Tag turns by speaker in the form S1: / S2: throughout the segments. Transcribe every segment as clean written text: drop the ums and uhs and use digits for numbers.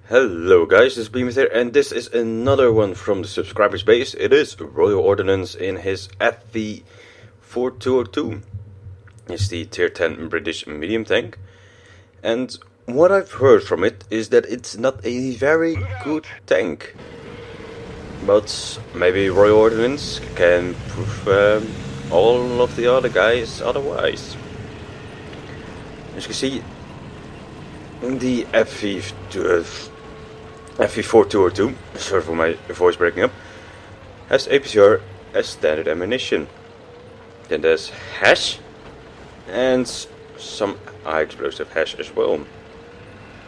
S1: Hello guys, this is BehemothWOT here, and this is another one from the subscribers base. It is RoyalOrdnance in his FV4202. It's the tier 10 British medium tank. And what I've heard from it is that it's not a very good tank. But maybe RoyalOrdnance can prove all of the other guys otherwise. As you can see, the FV4202, sorry for my voice breaking up, has APCR as standard ammunition. Then there's hash and some high explosive hash as well.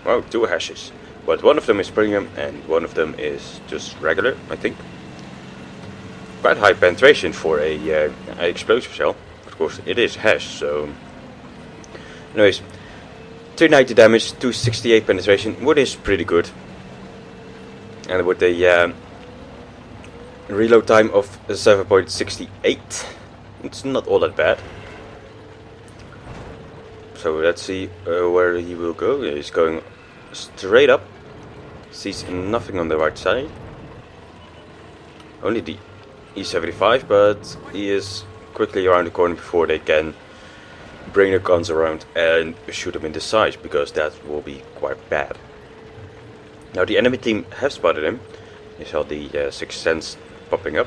S1: Wow, two hashes. But one of them is premium and one of them is just regular, I think. Quite high penetration for a high explosive shell. Of course, it is hash, so... Anyways, 390 damage, 268 penetration, what is pretty good. And with a reload time of 7.68, it's not all that bad. So let's see where he will go. He's going straight up. Sees nothing on the right side. Only the E75, but he is quickly around the corner before they can bring the guns around and shoot him in the sides, because that will be quite bad. Now the enemy team have spotted him. You saw the sixth sense popping up,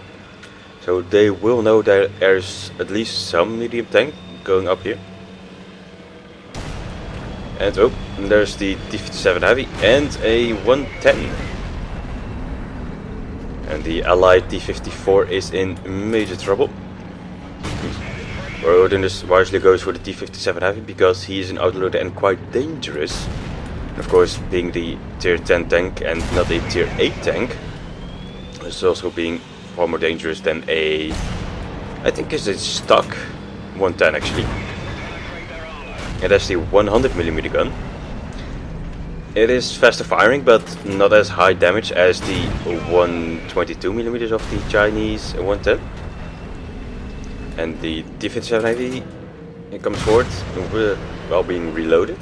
S1: so they will know that there's at least some medium tank going up here. And oh, there's the T57 heavy and a 110. And the allied T54 is in major trouble. RoyalOrdnance wisely goes for the T57 heavy because he is an outlander and quite dangerous. Of course, being the tier 10 tank and not a tier 8 tank, it's also being far more dangerous than a, I think it's a stock 110 actually. It has the 100mm gun. It is faster firing, but not as high damage as the 122mm of the Chinese 110. And the T57 heavy, it comes forward while being reloaded.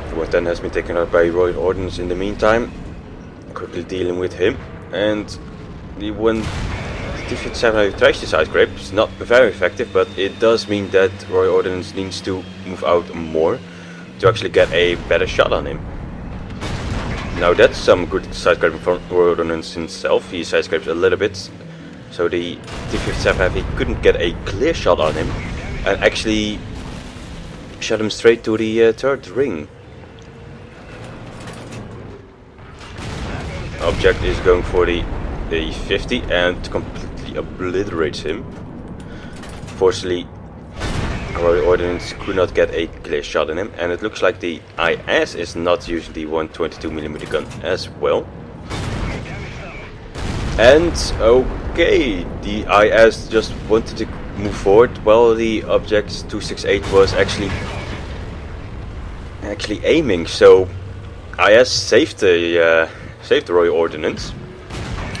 S1: The 110 has been taken out by RoyalOrdnance in the meantime, quickly dealing with him. And the T57 tries the side scrape. It's not very effective, but it does mean that RoyalOrdnance needs to move out more to actually get a better shot on him. Now that's some good side scraping from RoyalOrdnance himself. He side scrapes a little bit, so the T57 heavy couldn't get a clear shot on him and actually shot him straight to the third ring. Object is going for the 50 and completely obliterates him. Fortunately, RoyalOrdnance could not get a clear shot on him, and it looks like the IS is not using the 122mm gun as well. And okay, the IS just wanted to move forward while the Object 268 was actually aiming. So IS saved the RoyalOrdnance.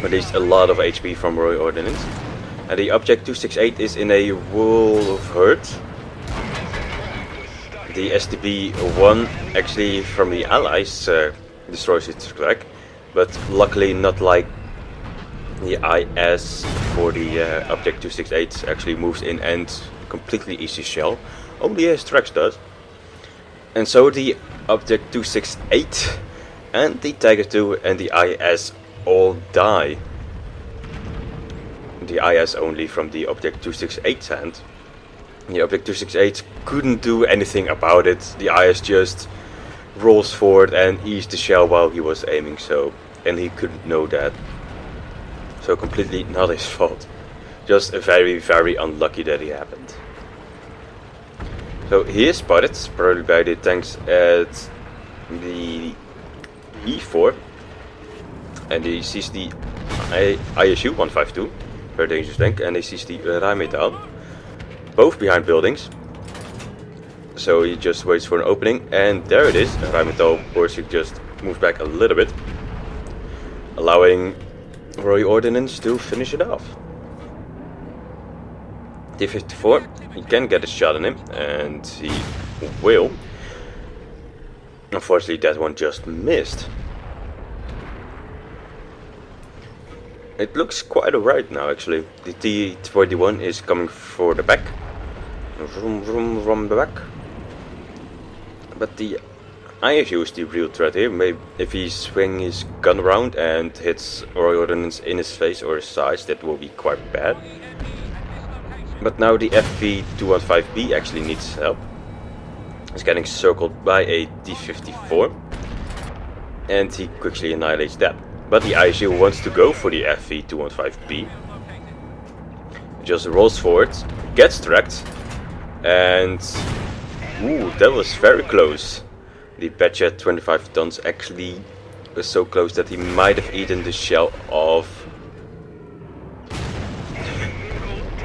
S1: At least a lot of HP from RoyalOrdnance. And the Object 268 is in a world of hurt. The STB-1 actually from the Allies destroys its flag, but luckily not like the IS for the Object 268 actually moves in and completely eats the shell. Only a Strax does. And so the Object 268 and the Tiger 2 and the IS all die. The IS only from the Object 268's hand. The Object 268 couldn't do anything about it. The IS just rolls forward and eats the shell while he was aiming, so, and he couldn't know that. So completely not his fault. Just very, very unlucky that it happened. So he is spotted, probably by the tanks at the E4. And he sees the ISU 152, very dangerous tank, and he sees the Rheinmetall, both behind buildings. So he just waits for an opening, and there it is. Rheinmetall, of course, he just moves back a little bit, allowing RoyalOrdnance to finish it off. T54, he can get a shot on him, and he will. Unfortunately, that one just missed. It looks quite alright now, actually. The T-21 is coming for the back. Vroom vroom from the back. But the ISU is the real threat here. Maybe if he swings his gun around and hits RoyalOrdnance in his face or his sides, that will be quite bad. But now the FV4202 actually needs help. He's getting circled by a T-54. And he quickly annihilates that. But the ISU wants to go for the FV215B. Just rolls forward, gets tracked, and ooh, that was very close. The Badger 25 tons actually was so close that he might have eaten the shell of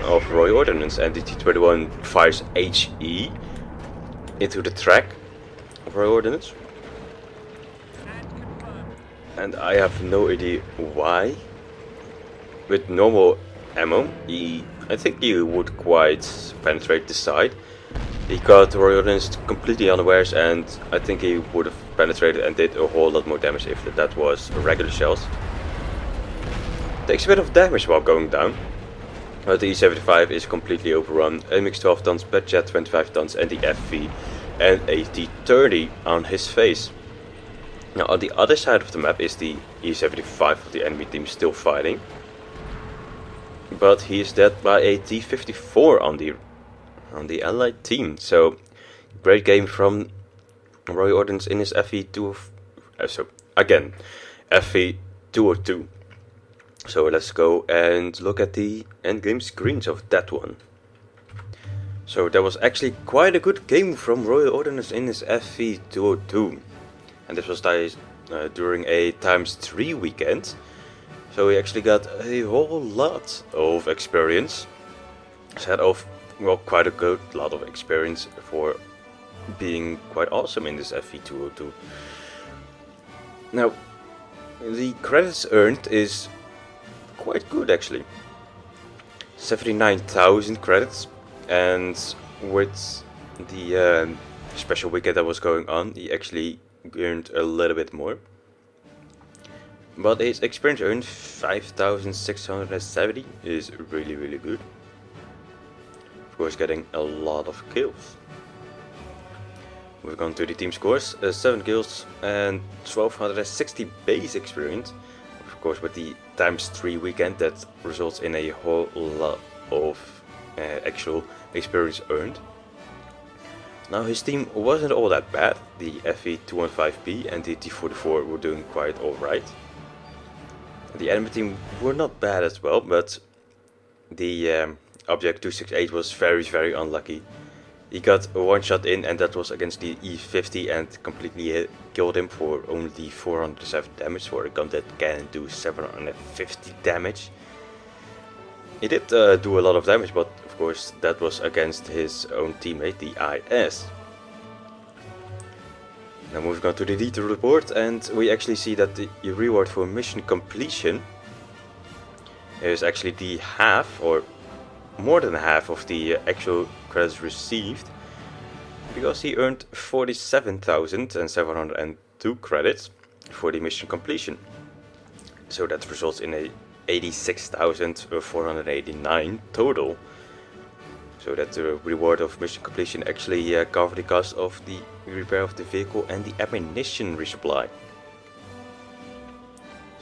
S1: RoyalOrdnance, and the T-21 fires HE into the track of RoyalOrdnance. And I have no idea why. With normal ammo, I think he would quite penetrate the side. He got RoyalOrdnance completely unawares, and I think he would have penetrated and did a whole lot more damage if that was regular shells. Takes a bit of damage while going down. But the E-75 is completely overrun. MX 12 tons, Badger 25 tons, and the FV and a T-30 on his face. Now on the other side of the map is the E-75 of the enemy team still fighting. But he is dead by a T-54 on the allied team. So great game from RoyalOrdnance in his FV2 again FV202. So let's go and look at the endgame screens of that one. So that was actually quite a good game from RoyalOrdnance in his FV202. And this was during a ×3 weekend. So he actually got a whole lot of experience. Set off, well, quite a good lot of experience for being quite awesome in this FV202. Now, the credits earned is quite good actually. 79,000 credits, and with the special weekend that was going on, he actually earned a little bit more. But his experience earned 5,670 is really good. Of course, getting a lot of kills. Moving on to the team scores, 7 kills and 1,260 base experience. Of course, with the ×3 weekend, that results in a whole lot of actual experience earned. Now his team wasn't all that bad. The FV215B and the T-44 were doing quite alright. The enemy team were not bad as well, but the Object 268 was very unlucky. He got a one shot in, and that was against the E50, and completely killed him for only 407 damage for a gun that can do 750 damage. He did do a lot of damage, but of course that was against his own teammate, the IS. Now moving on to the detail report, and we actually see that the reward for mission completion is actually the half, or more than half, of the actual credits received, because he earned 47,702 credits for the mission completion. So that results in a 86,489 total. So that the reward of mission completion actually covered the cost of the repair of the vehicle and the ammunition resupply.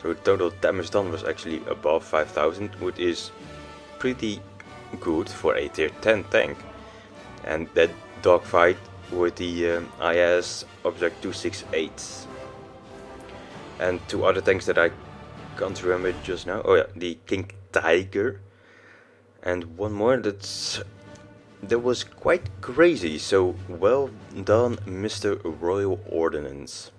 S1: So total damage done was actually above 5,000, which is pretty good for a tier 10 tank. And that dogfight with the IS Object 268. And two other tanks that I can't remember just now. Oh yeah, the King Tiger. And one more that was quite crazy. So well done, Mr. RoyalOrdnance.